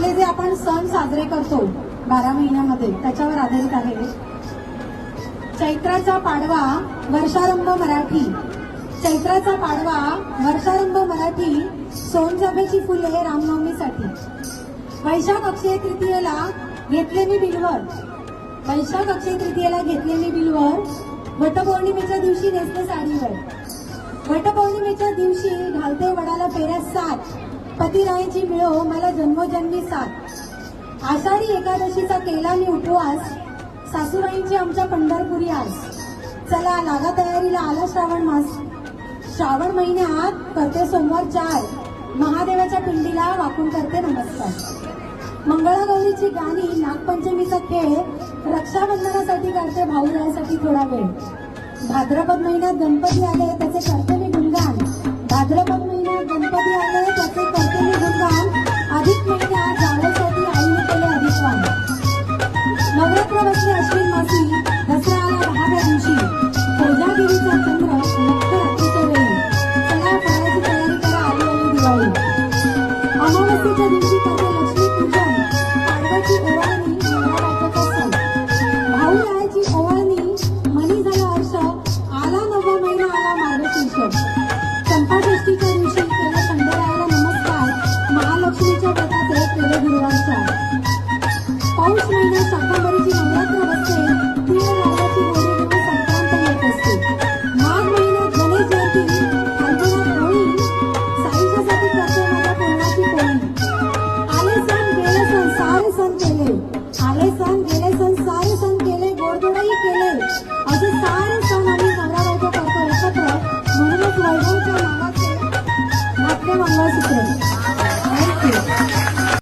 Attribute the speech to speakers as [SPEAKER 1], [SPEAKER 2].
[SPEAKER 1] आपले जे आपण सण साजरे करतो 12 महिन्यामध्ये त्याच्यावर आधारित आहे. चैत्राचा पाडवा वर्षारंभ मराठी, चैत्राचा पाडवा वर्षारंभ मराठी, सोनचाफ्याची फुले रामनवमीसाठी. वैशाख अक्षय तृतीयेला घेतले मी बिलवर, वैशाख अक्षय तृतीयेला घेतले मी बिलवर, वटपौर्णिमेच्या दिवशी नेसले साडीवर, वटपौर्णिमेच्या दिवशी घालते वडाला फेऱ्या 7, पतिरायाची मिळो मला जन्मोजन्मी साथ. आषाढी एकादशीचा केला मी उपवास, सासूबाईंची आमच्या पंढरपुरी आस. चला लागा तयारीला आला श्रावण मास, श्रावण महिन्यात करते सोमवार 4, महादेवाच्या पिंडीला वाकून करते नमस्कार. मंगळागौरीची गाणी, नागपंचमीचा खेळ, रक्षाबंधनासाठी करते भाऊरायासाठी थोडा वेळ. भाद्रपद महिन्यात गणपती आले त्याचे करते मी गुणगान, भाद्रपद महिन्यात गणपती आले त्याचे करते मी गुणगान. अधिक महिन्यात जावयासाठी आईने केले अधिकवान. नवरात्र बसले अश्विन मासी, दसरा आला 10व्या दिवशी, कोजागिरीचा चंद्र मुक्त रात्रीच्या वेळी. चला फराळाची तयारी करा, आली आली दिवाळी. अमावस्येच्या दिवशी करते लक्ष्मी पूजन, पाडव्याची ओवाळणी नवरात्राचा सण. भाऊरायाची ओवाळणी मनी झाला हर्ष, आला 9वा महिना आला मार्गशीर्ष. चंपाषष्ठीच्या दिवशी केले खंडेरायाला नमस्कार, महालक्ष्मीच्या व्रताचे केले गुरुवारचार. पौष महिन्यात शाकंभरीची नवरात्र बसते, तीळ राजाची गोडी घेऊन संक्रांत येत असते. माघ महिन्यात गणेश जयंती, फाल्गुनात होळी, साईच्यासाठी करते माझ्या पूर्णाची पोळी. आले सण गेले सण सारे सण केले, आले सण गेले सण सारे सण केले, गोडधोडही केले. असे सारे सण आम्ही नवरा बायको करतो एकत्र, म्हणूनच वैभवच्या नावाचे घातले मंगळसूत्र. थँक्यू.